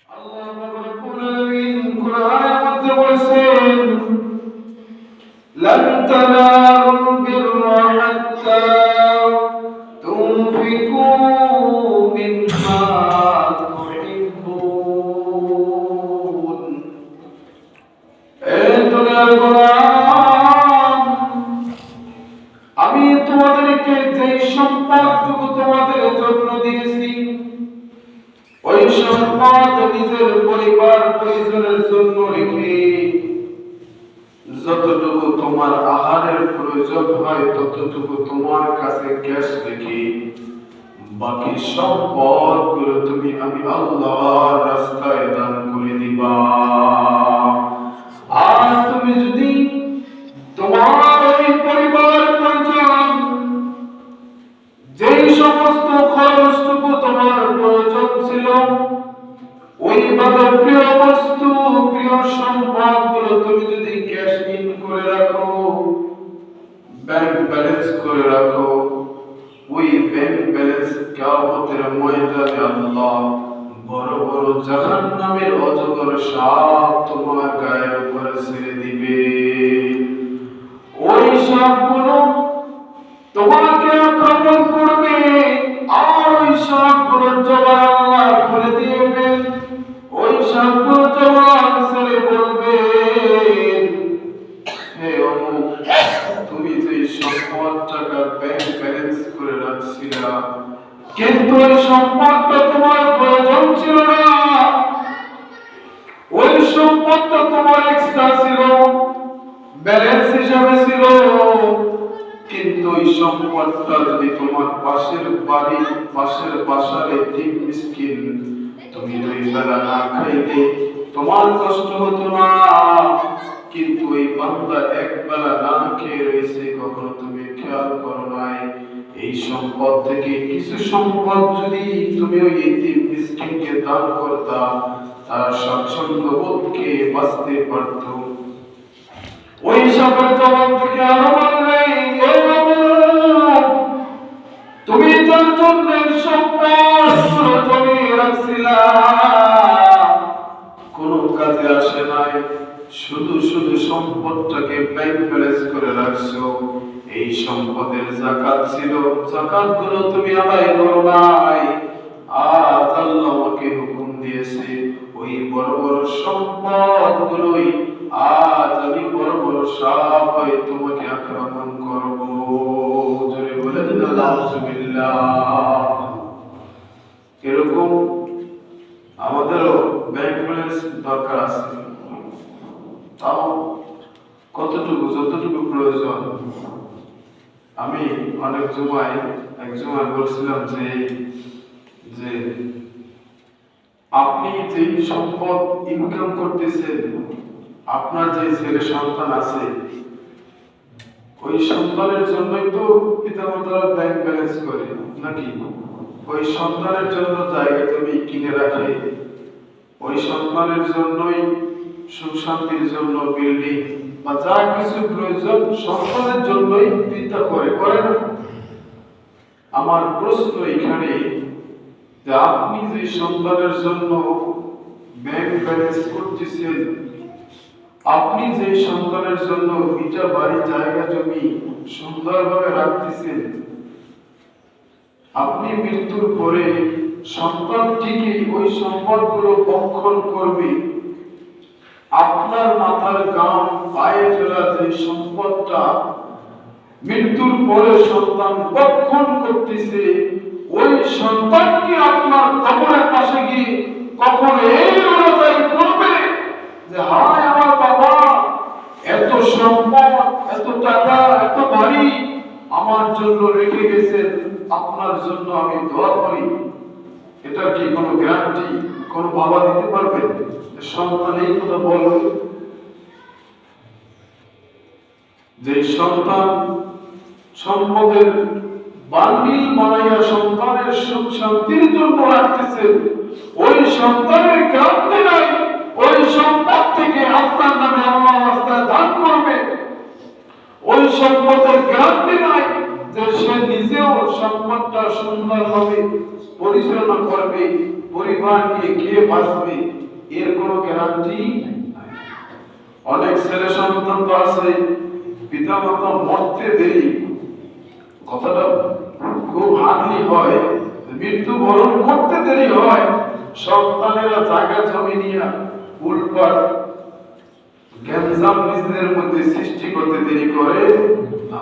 আল্লাহ রাব্বুল আলামিন কোরআনের মধ্যে বলেছেন, লান তানালুল বিররা হাত্তা তুনফিকু মিম্মা তুহিব্বুন। এই দুনিয়ার গোলাম, আমি তোমাদেরকে যে সম্পদটুকু তোমাদের জন্য দিয়েছি, ওই সম্পদ নিজের পরিবার পরিজনের জন্য রেখে যতটুকু তোমার আহারের প্রয়োজন হয় ততটুকু তোমার কাছে ক্যাশ রেখে বাকি সম্পদগুলো তুমি আমি আল্লাহর রাস্তায় দান করে দিবা। আর তুমি যদি তোমার ওই পরিবার পরিজন যেই সমস্ত খরচটুকু তোমার প্রয়োজন ছিল, ওইভাবে প্রিয় বস্তু প্রিয় সম্পদগুলো তুমি যদি ক্যাশ ইন করে রাখো, ব্যাংক ব্যালেন্স করে রাখো, ওই ব্যাংক ব্যালেন্স কিয়ামতের ময়দানে আল্লাহ বড় বড় জাহান্নামের অজগর সাপ তোমার গায়ের উপরে ছেড়ে দিবে। ওই সাপগুলো তোমাকে আক্রমণ করবে, আর ওই সাপগুলোর জবান আল্লাহ খুলে দিবেন। ওই সাপগুলো জবান ছেড়ে বলবে, হে অমুক, তুমি যে সম্পদ টাকা ব্যাংক ব্যালেন্স করে রাখছিলা, কিন্তু ওই সম্পদটা তোমার প্রয়োজন ছিল না, ওই সম্পদটা তোমার এক্সট্রা ছিল, ব্যালেন্স হিসাবে ছিল, কিন্তু ওই সম্পদটা যদি তোমার পাশের বাড়ি পাশের বাসার একটি মিসকিন তুমি দুই বেলা না খাইতে তোমার কষ্ট হতো না, কিন্তু ওই বান্দা এক বেলা না খেয়ে রয়েছে, কখনো তুমি খেয়াল করো নাই। এই সম্পদ থেকে কিছু সম্পদ যদি তুমি ওই এতিম মিসকিনকে দান করতা, তার স্বাচ্ছন্দ্য বোধকে বাঁচতে পারত। ওই সাপের জবান থেকে আরো বললে, তুমি তোর জন্য সম্পদ জমিয়ে রাখছিলা, কোন কাজে আসে নাই, শুধু শুধু সম্পদটাকে ব্যাংক ব্যালেন্স করে রাখছো। এই সম্পদের যাকাত ছিল, যাকাত গুলো তুমি আদায় করো নাই। আজ আল্লাহ আমাকে হুকুম দিয়েছে ওই বড় বড় সম্পদ গুলোই আজ আমি বড় বড় সাপ হয়ে তোমাকে আক্রমণ করব। জোরে বলে দিন আলহামদুলিল্লাহ। এরকম আমাদেরও ব্যাংক ব্যালেন্স দরকার আছে, তাও কতটুকু যতটুকু প্রয়োজন। আমি অনেক এক জুমায় বলছিলাম যে আপনি যে সম্পদ ইনকাম করতেছেন, আপনার যে ছেলে সন্তান আছে, ওই সন্তানের জন্যই তো পিতামাতারা ব্যাংক ব্যালেন্স করে নাকি? ওই সন্তানের জন্য জায়গা জমি কিনে রাখে, ওই সন্তানের জন্যই সুখ শান্তির জন্য বিল্ডিং বা যা কিছু প্রয়োজন সন্তানের জন্যই পিতা করে না? আমার প্রশ্ন এখানে যে আপনি যে সন্তানের জন্য ব্যাংক ব্যালেন্স করতেছেন, আপনি যে সন্তানের জন্য ইটা বাড়ি জায়গা জমি সুন্দরভাবে রাখতেছেন, আপনি মৃত্যুর পরে সন্তান ঠিকই ওই সম্পদগুলো বক্ষণ করবে। আপনার মাথার গাম পায়ে ফেলা যে সম্পদটা মৃত্যুর পরে সন্তান বক্ষণ করতেছে, ওই সন্তানকে আপনার কবরের পাশে গিয়ে কখন এই অনুযায়ী করবে যে হায় আমার বাবা এত সম্পদ, এত টাকা, এত বাড়ি আমার জন্য রেখে গেছেন, আপনার জন্য আমি দোয়া করি। এটা কি কোনো গ্যারান্টি কোন বাবা দিতে পারবে? সন্তান এই কথা বলবে? যে সন্তান সম্পদের বান্ডিল বানাইয়া সন্তানের সুখ শান্তির জন্য রাখতেছে, ওই সন্তানের গ্যারান্টি নাই ওই সম্পদ থেকে আপনার নামে আল্লাহ রাস্তায় দান করবে। ওই সম্পদের গ্যারান্টি নাই যে সে নিজেও সম্পদটা সুন্দরভাবে পরিচালনা করবে। পরিবার নিয়ে কে বাঁচবে এর কোনো গ্যারান্টি নাই। অনেক ছেলে সন্তান তো আছে পিতা মাতা মরতে দেরি, কথাটা খুব হার্ডলি হয়, মৃত্যুবরণ করতে দেরি হয়, সন্তানেরা জায়গা জমি নিয়ে উল্পাট গ্যাঞ্জাম নিজেদের মধ্যে সৃষ্টি করতে দেরি করে না।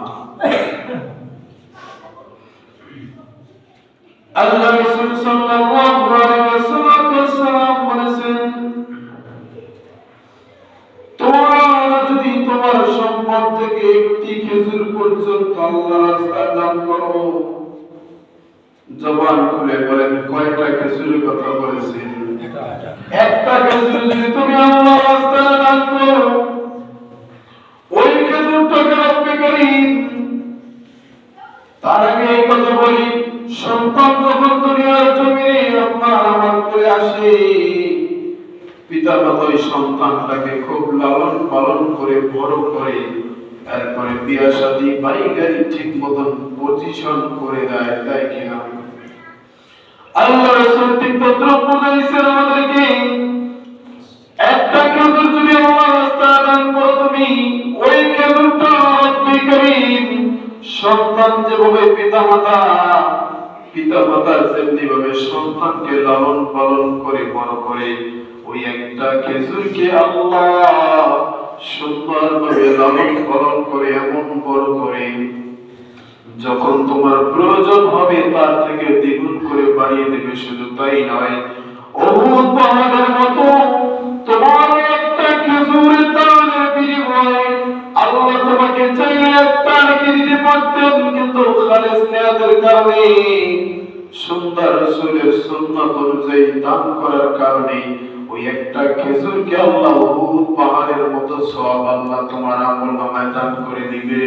আল্লাহ রাসূল সাল্লাল্লাহু আলাইহি ওয়াসাল্লাম বলেছেন, তোমরা যদি তোমার সম্পদ থেকে একটি খেজুর পর্যন্ত আল্লাহর রাস্তায় দান করো, জবান খুলে বলেন কয়টা খেজুরের কথা বলেছেন? একটা খেজুর যদি তুমি আল্লাহর রাস্তায় দান করো, ওই খেজুরটাকে রব্বে করিম, তার আগে এই কথা বলি, সন্তান যখন দুনিয়ার জমিনে আপনার আমার করে আসে, পিতা মাতা ওই সন্তানটাকে খুব লালন পালন করে বড় করে, তারপরে বিয়া শাদী বাড়ি গাড়ি ঠিক মতন পজিশন করে দেয়, তাই কিনা? আল্লাহ রাসূল ঠিক তদ্রুপ বুঝাইছেন আমাদেরকে, একটা খেজুর যদি আল্লাহর রাস্তায় দান করো তুমি, ওই খেজুরটা রব্বে করিম সন্তান যেভাবে পিতা মাতা যেমনি ভাবে সন্তানকে লালন পালন করে বড় করে, ওই একটা খেজুরকে আল্লাহ সুন্দরভাবে লালন পালন করে এমন বড় করে, যখন তোমার প্রয়োজন হবে তার থেকে দ্বিগুণ করে বাড়িয়ে দেবে। শুধু তাই নয়, উহুদ পাহাড়ের মতো তোমার একটা খেজুরের দানের বিনিময়ে আল্লাহ তোমাকে চাইলে একটা রেখে দিতে পারতেন, কিন্তু খালেস নিয়তের কারণে, সুন্দর রাসূলের সুন্নাত অনুযায়ী দান করার কারণে ওই একটা খেজুরকে আল্লাহ উহুদ পাহাড়ের মতো সওয়াব আল্লাহ তোমার আমলনামায় দান করে দিবে।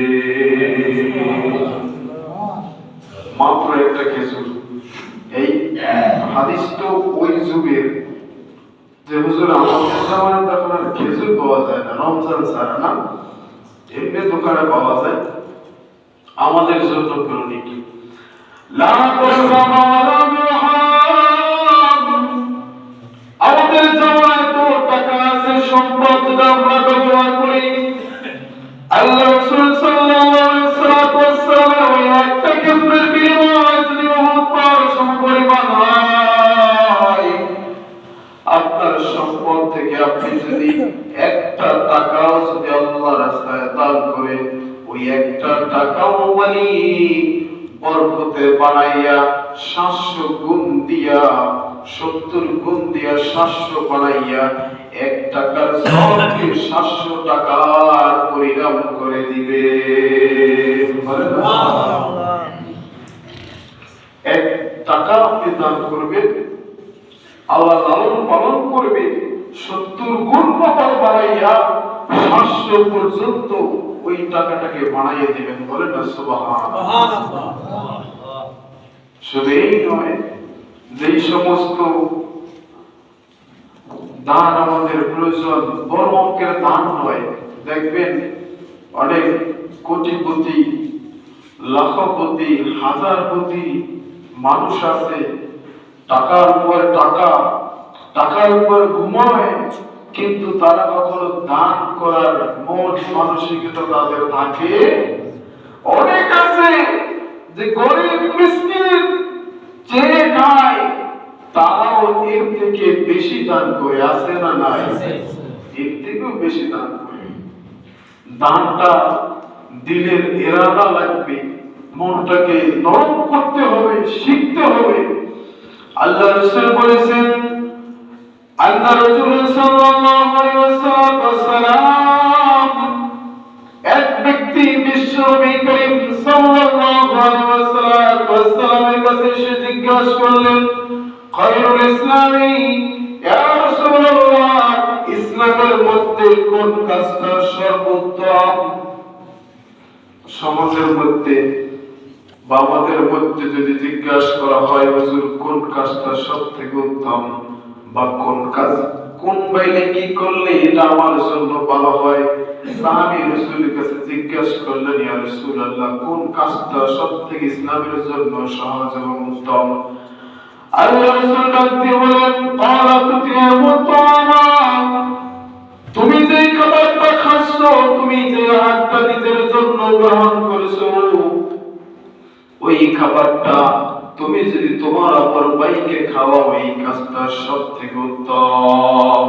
মাত্র একটা খেজুর। এই হাদিস তো ওই যুগের, যে হুজুর আমাদের জামানায় তখন আর খেজুর পাওয়া যায় না, রমজান ছাড়া না, এমনি দোকানে পাওয়া যায়, আমাদের জন্য ক্রনিক। আমাদের জামানায় তো টাকা আছে, সম্পদ আমরা ব্যবহার করি। আল্লাহ রাসূল সাল্লাল্লাহু আলাইহি ওয়াসাল্লাম ওই একটা খেজুরের বিনিময়ে যদি উহুদ পাহাড় সমপরিমাণ হয়, আপনার সম্পদ থেকে আপনি যদি একটা টাকাও যদি আল্লাহর রাস্তায় দান করেন, ওই একটা টাকাও মানে বরকতে বানাইয়া 700 গুণ দিয়া 70 গুণ দিয়া 700 বানাইয়া 1 টাকার সবকে 700 টাকার পরিণাম করে দিবে। সুবহানাল্লাহ। 1 টাকা আপনি দান করবেন, আল্লাহ লালন পালন করবে, 70 গুণ পাতাল বাড়াইয়া 700 পর্যন্ত ওই টাকাটাকে বাড়াইয়া দিবেন। বলে না সুবহানাল্লাহ। শুধু এই নয়, যেই সমস্ত দান আমাদের প্রয়োজন, বড় অঙ্কের দান নয়, দেখবেন অনেক কোটিপতি, লাখপতি, হাজারপতি মানুষ আছে, টাকার উপর টাকা, টাকার উপর ঘুমায়, কিন্তু তারা কখনো দান করার মন মানসিকতা তাদের থাকে। অনেক আছে যে গরিব মিসকিন চেয়ে খায়, তারাও এর থেকে বেশি দান করে, আছে না নাই? এর থেকেও বেশি দান করে। দানটা দিলের ইরাদা লাগবে, মনটাকে নরম করতে হবে, শিখতে হবে। আল্লাহ রাসূল বলেছেন, আল্লাহ রাসূল সাল্লাল্লাহু আলাইহি ওয়াসাল্লাম এক ব্যক্তি বিশ্ব নবী করিম সাল্লাল্লাহু আলাইহি ওয়াসাল্লামের কাছে এসে জিজ্ঞাসা করলেন, খায়রুল ইসলামি ইয়া রাসূলুল্লাহ, ইসলামের মধ্যে কোন কাজটা সর্বোত্তম? সমাজের মধ্যে বা আমাদের মধ্যে যদি জিজ্ঞাসা করা হয়, হুজুর কোন কাজটা সবথেকে উত্তম, বা কোন কাজ, কোন বাইলে কি করলে এটা আমার জন্য ভালো হয়, সাহাবী রাসূলের কাছে জিজ্ঞাসা করলেন, ইয়া রাসূলুল্লাহ কোন কাজটা সবথেকে ইসলামের জন্য সহজ এবং উত্তম? আল্লাহ রাসূল ডাক দিয়ে বলেন, ক্বালা তুতিয়ামু তাআমা, তুমি যে খাবারটা খাচ্ছ, তুমি যে আহারটা নিজের জন্য গ্রহণ করেছো, ওই খাবারটা তুমি যদি তোমার অপর ভাইকে খাওয়াও, এই কাজটা সবথেকে উত্তম।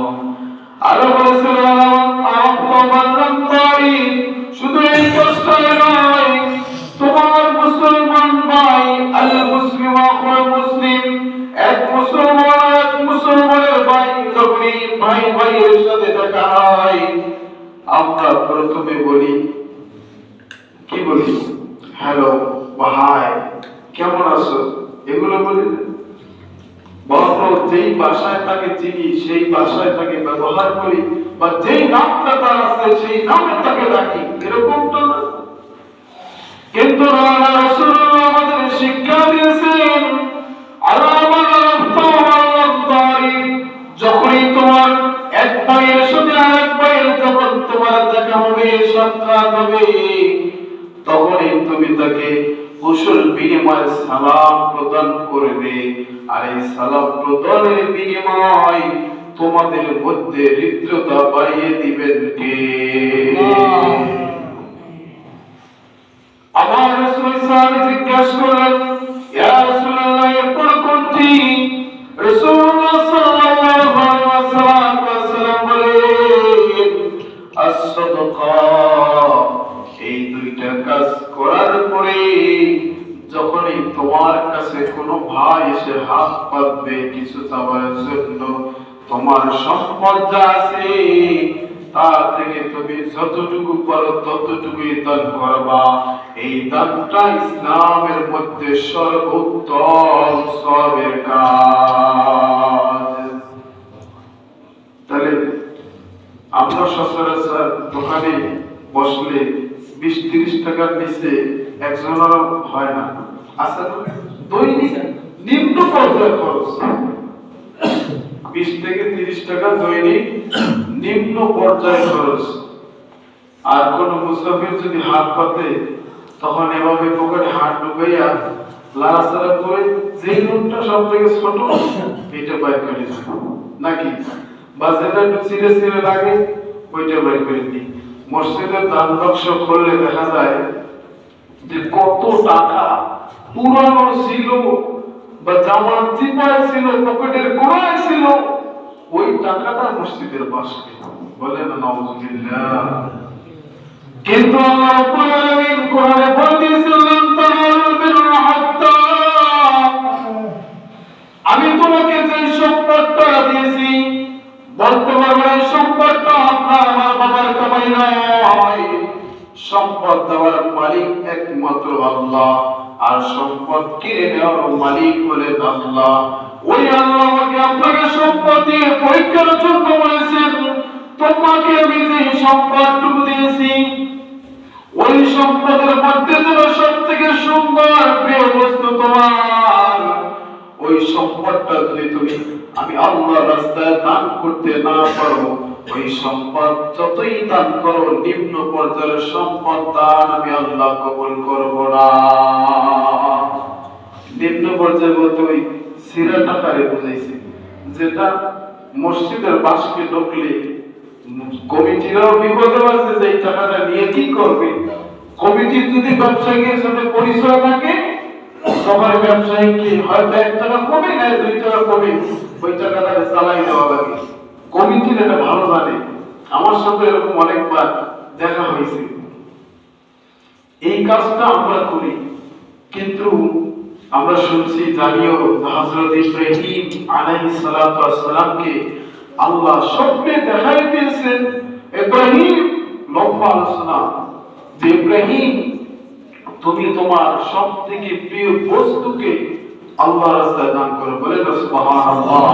আরো বলেছিলাম, শুধু এই কাজটাই নয়, তোমার মুসলমান ভাই, আল মুসলিম আখুল মুসলিম, এক মুসলমানের ভাই যখনই ভাই ভাইয়ের সাথে দেখা হয়, আমরা প্রথমে বলি, কি বলি? হ্যালো, ভাই, কেমন আছো? এগুলো বলি না। বরং যেই ভাষায় তাকে চিনি সেই ভাষায় তাকে ব্যবহার করি, বা যেই নামটা তার আছে সেই নামে তাকে ডাকি, এরকমটা না। কিন্তু রাসূলুল্লাহ আমাদের শিক্ষা দিয়েছেন, যখনই তোমার এক ভাইয়ের সাথে আরেক ভাইয়ের যখন তোমার দেখা হবে, সাক্ষাৎ হবে, তখনই তুমি তাকে কুশল বিনিময় সালাম প্রদান করবে। আর এই সালাম প্রদানের বিনিময় তোমাদের মধ্যে হৃদ্রতা বাড়িয়ে দিবেন কে? আমার রাসূল সাহাবী জিজ্ঞাসা করলেন, ইয়া রাসূলুল্লাহ, এরপর কোনটি? রাসূলুল্লাহ সাল্লাল্লাহু আলাইহি ওয়াসাল্লাম বলেন, as-সাদাকা। এই দুইটা কাজ করার পরে যখনই তোমার কাছে কোনো ভাই এসে হাত পাতবে কিছু চাওয়ার জন্য, তোমার সম্পদ যা আছে তার থেকে তুমি যতটুকু পারো ততটুকুই দান করবা। এই দানটা ইসলামের মধ্যে সর্বোত্তম সওয়াবের কাজ। তাহলে আমরা সচরাচর দোকানে বসলে 20-30 টাকার নিচে একজনের হয় না, আছে না? দৈনিক নিম্ন পর্যায়ে খরচ 20 থেকে 30 টাকা দৈনিক নিম্ন পর্যায়ে খরচ। আর কোন মুসাফির যদি হাত পাতে, তখন এভাবে পকেটে হাত ঢুকাইয়া লাড়াচাড়া করে যে নোটটা সব থেকে ছোট এটা বাইর করে দেয় নাকি, বা যেটা একটু চিরে চিরে লাগে ওইটা বাইর করে দিই। মসজিদের দান বাক্স খুললে দেখা যায় যে কত টাকা পুরানো ছিল, বা জামার চিপায় ছিল, পকেটের গোড়ায় ছিল, ওই টাকাটা মসজিদের পাশে। বলেন না নাউযুবিল্লাহ। কিন্তু আল্লাহ রাব্বুল আলামিন কোরআনে বলে দিয়েছিলেন, তানালুল বিররা হাত্তা, আমি তোমাকে যে সম্পদটা দিয়েছি, বলতে পারবেন এই সম্পদটা আপনার আমার বাবার কামাই নয়। সম্পদ দেওয়ার মালিক একমাত্র আল্লাহ, আর সম্পদ কিনে নেওয়ার মালিক হলেন আল্লাহ। ওই আল্লাহ আমাকে আপনাকে সম্পদ দিয়ে পরীক্ষার জন্য বলেছেন, তোমাকে আমি যে সম্পদটুকু দিয়েছি, ওই সম্পদের মধ্যে যেন সব থেকে সুন্দর প্রিয় বস্তু তোমার, ওই সম্পদটা যদি তুমি আমি আল্লাহর রাস্তায় দান করতে না পারো, ওই সম্পদ যতই দান করো, নিম্ন পর্যায়ের সম্পদ দান আমি আল্লাহ কবুল করব না। নিম্ন পর্যায়ে বলতে ওই সিরা টাকারে বুঝাইছি, যেটা মসজিদের বাসকে ঢুকলে কমিটিরাও বিপদে আছে যে এই টাকাটা নিয়ে কি করবে। কমিটির যদি ব্যবসায়ীর সাথে পরিচয় থাকে, তখন ব্যবসায়ীকে হয়তো 1 টাকা কমে নেয়, 2 টাকা কমে, ওই টাকাটাকে চালাই দেওয়া লাগে। কমিটির এটা ভালো জানে, আমার সাথে এরকম অনেকবার দেখা হয়েছে। এই কাজটা আমরা করি, কিন্তু আমরা শুনছি, জানিও, হযরত ইব্রাহিম আলাইহিস সালাতু ওয়াস সালামকে আল্লাহ স্বপ্নে দেখাই দিয়েছেন। ইব্রাহিম, লম্বা আলোচনা, যে ইব্রাহিম তুমি তোমার সবথেকে প্রিয় বস্তুকে আল্লাহর রাস্তায় দান করো। বলে সুবহানাল্লাহ।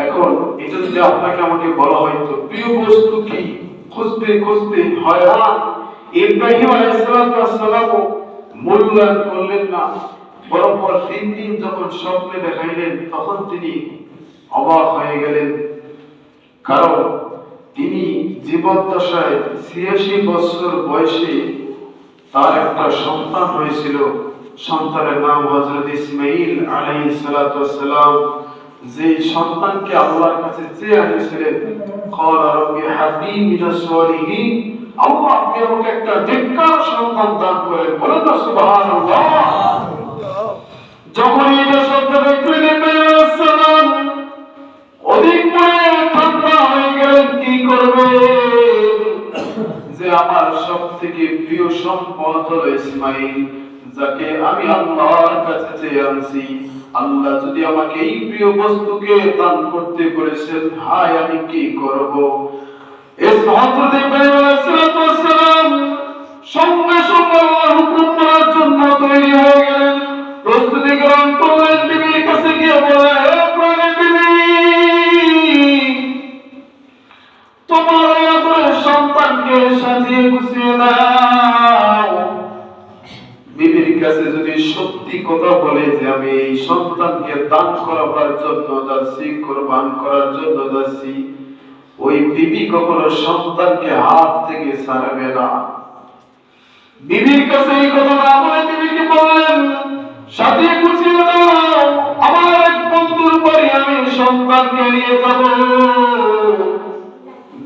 এখন এটা যদি আপনাকে আমাকে বলা হয়তো প্রিয় বস্তু কি, খুঁজতে খুঁজতে হয়রান। ইব্রাহিম আলাইহিস সালাম মূল্যায়ন করলেন না, বরং 3 দিন যখন স্বপ্নে দেখাইলেন, তখন তিনি অবাক হয়ে গেলেন। কারণ তিনি জীবদ্দশায় 86 বছর বয়সে তার একটা সন্তান হয়েছিল, সন্তানের নাম হযরত ইসমাঈল আলাইহিস সালাতু ওয়াস সালাম, যে সন্তানকে আল্লাহর কাছে চেয়ে আনিয়েছিলেন, ক্বালা রাব্বি হাবলি মিনাস সালিহিন, আল্লাহ আপনি আমাকে একটা নেককার সন্তান দান করেন। বলেন না সুবহানাল্লাহ। যখন এই শব্দ দেখলেন ইব্রাহিম আলাইহিস সালাম অধিক মনে ঠান্ডা হয়ে গেলেন, কি করবে, যে আমার সবথেকে প্রিয় সম্পদ হলো ইসমাঈল, যাকে আমি আল্লাহর কাছে চেয়ে আনছি। আল্লাহ যদি আমাকে এই প্রিয় বস্তুকে দান করতে বলেছেন, হায় আমি কি করব। হযরত ইব্রাহিম আলাইহিস সালাম সঙ্গে সঙ্গে আল্লাহর হুকুম মানার জন্য তৈরি হয়ে গেলেন, প্রস্তুতি গ্রহণ করলেন। বিবির কাছে গিয়ে বললেন, হে প্রাণের বিবি, তোমার এই আদরের সন্তানকে সাজিয়ে গুছিয়ে দাও। বিবির কাছে যদি সত্যি কথা বলে যে আমি এই সন্তানকে দান করাবার জন্য যাচ্ছি, কুরবান করার জন্য যাচ্ছি, ওই বিবি কখনো সন্তানকে হাত থেকে ছাড়বে না। বিবির কাছে এই কথা না বলে বিবিকে বললেন, সাজিয়ে গুছিয়ে দাও, আমার এক বন্ধুর বাড়ি আমি সন্তানকে নিয়ে যাব।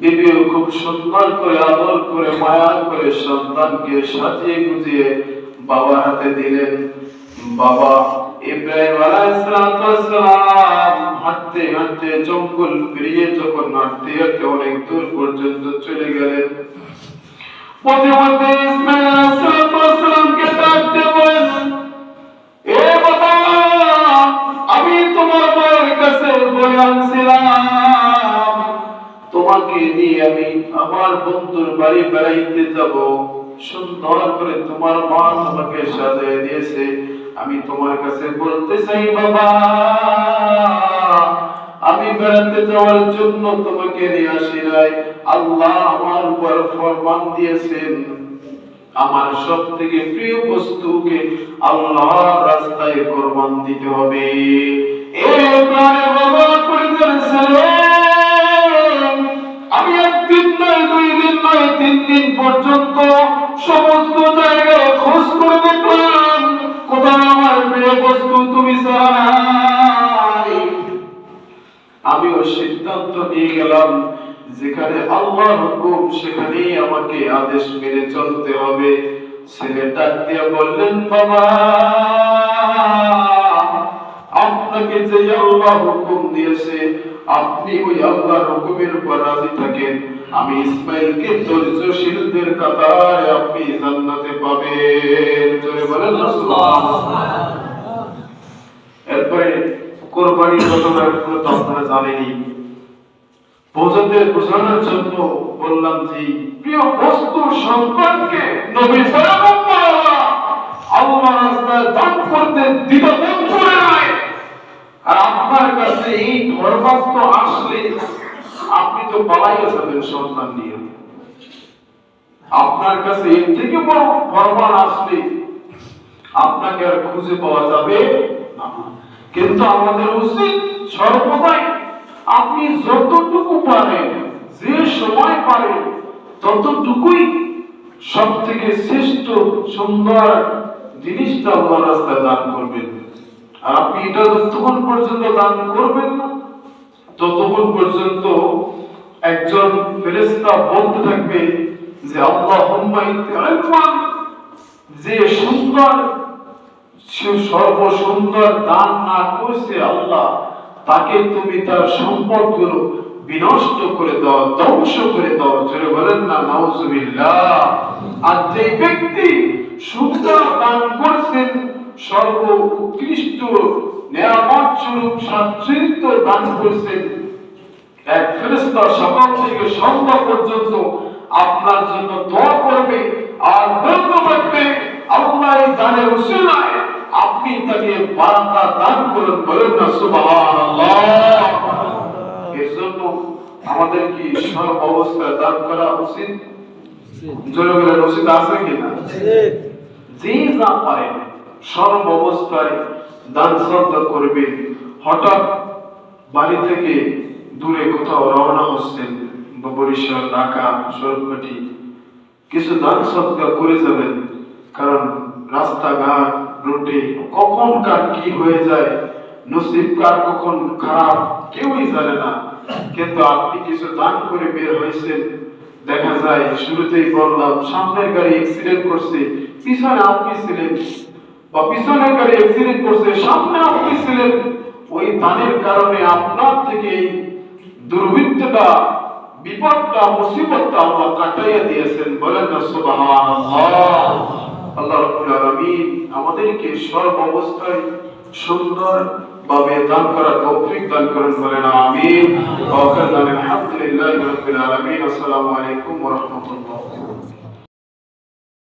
বিবিও খুব সুন্দর করে আদর করে মায়া করে সন্তানকে সাজিয়ে গুছিয়ে বাবার হাতে দিলেন। বাবা ইব্রাহিম আলাইহিস সালাম হাঁটতে হাঁটতে জঙ্গল পেরিয়ে যখন হাঁটতে হাঁটতে অনেক দূর পর্যন্ত চলে গেলেন, পথে মধ্যে ইসমাঈল আলাইহিস সালামকে ডাকতে বলেন, এ বাবা, আমি তোমার মায়ের কাছে বলে আনছিলাম তোমাকে নিয়ে আমি আমার বন্ধুর বাড়ি বেড়াইতে যাব। সুন্দর করে তোমার মা তোমাকে সাজিয়ে দিয়েছে। আমি তোমার কাছে বলতে চাই বাবা, আমি বেড়াতে যাওয়ার জন্য তোমাকে নিয়ে আসি নাই। আল্লাহ আমার উপর ফরমান দিয়েছেন, আমার সবথেকে প্রিয় বস্তুকে আল্লাহর রাস্তায় কুরবান দিতে হবে। এই প্রাণে বাবা পরিজন ছেলে, আমি একদিন নয়, 2 দিন নয়, 3 দিন পর্যন্ত সমস্ত জায়গায় খোঁজ করে দেখলাম, কোথাও আমার প্রিয় বস্তু তুমি ছাড়া নাই। আমিও সিদ্ধান্ত নিয়ে গেলাম, যেখানে আল্লাহর হুকুম সেখানেই আমাকে আদেশ মেনে চলতে হবে। ছেলে ডাক দিয়ে বললেন, বাবা, আপনাকে যে আল্লাহ হুকুম দিয়েছে আপনি ওই আল্লাহর হুকুমের উপর রাজি থাকেন, আমি ইসমাঈলকে ধৈর্যশীলদের কাতারে আপনি জান্নাতে পাবেন। জোরে বলেন না সুবহানাল্লাহ। এরপরে কুরবানির ঘটনাগুলো তো আপনারা জানেনই। বোঝানোর জন্য বললাম যে প্রিয় বস্তু সন্তানকে নবী পয়গম্বর আল্লাহর রাস্তায় দান করতে দ্বিধাবোধ করে নাই। আর আপনার কাছে এই ধর্মাত্ম আসলে আপনি তো পালাইয়া যাবেন সন্তান নিয়ে। আপনার কাছে এর থেকে বড় ফরমান আসলে আপনাকে আর খুঁজে পাওয়া যাবে না। কিন্তু আমাদের উচিত সর্বদাই আপনি যতটুকু পারেন, যে সময় পারেন, ততটুকুই সব থেকে শ্রেষ্ঠ সুন্দর জিনিসটা আল্লাহর রাস্তায় দান করবেন। আর আপনি এটা যতক্ষণ পর্যন্ত দান করবেন না, ততক্ষণ পর্যন্ত একজন ফেরেশতা বলতে থাকবে যে আল্লাহুম্মা ইতিআলমান, যে সুন্দর সর্বসুন্দর দান না করছে আল্লাহ, তাকে তুমি তার সম্পদগুলো বিনষ্ট করে দাও, ধ্বংস করে দাও। জোরে বলেন না নাউজুবিল্লাহ। আর যে ব্যক্তি সুন্দর দান করছেন, সর্বোৎকৃষ্ট নিয়ামত স্বরূপ সাচ্ছিদ্য দান করছেন, এক ফেরেশতা সকাল থেকে সন্ধ্যা পর্যন্ত আপনার জন্য দোয়া করবে আর বলতে থাকবে, আল্লাহ এই দানের উসিলায় আপনি তাকে বারাকা দান করুন। বলেন না সুবহানাল্লাহ। এর জন্য আমাদের কি সর্ব অবস্থায় দান করা উচিত? জোরে বলেন উচিত আছে কিনা? যে যা পারেন সর্ব অবস্থায় দান সদকা করবেন। হঠাৎ বাড়ি থেকে দূরে কোথাও রওনা হচ্ছেন, বরিশাল, ঢাকা, সরকারি, কিছু দান সদকা করে যাবেন। কারণ রাস্তাঘাট রুটে কখন কার কি হয়ে যায়, নসিব কার কখন খারাপ কেউই জানে না। কিন্তু আপনি কিছু দান করে বের হয়েছেন, দেখা যায় শুরুতেই বললাম সামনের গাড়ি অ্যাক্সিডেন্ট করছে, পিছনে আপনি ছিলেন, বা পিছনের গাড়ি অ্যাক্সিডেন্ট করছে, সামনে আপনি ছিলেন। ওই দানের কারণে আপনার থেকে এই দুর্বৃত্তটা, বিপদটা, মুসিবতটা আল্লাহ কাটাইয়া দিয়েছেন। বলেন না সুবহানাল্লাহ। আল্লাহ রাব্বুল আলামিন আমাদেরকে সর্ব অবস্থায় সুন্দর ভাবে দান করার তৌফিক দান করেন। বলেন আমিন। ওয়া আলহামদুলিল্লাহি রাব্বিল আলামিন। আসসালামু আলাইকুম ওয়া রাহমাতুল্লাহ।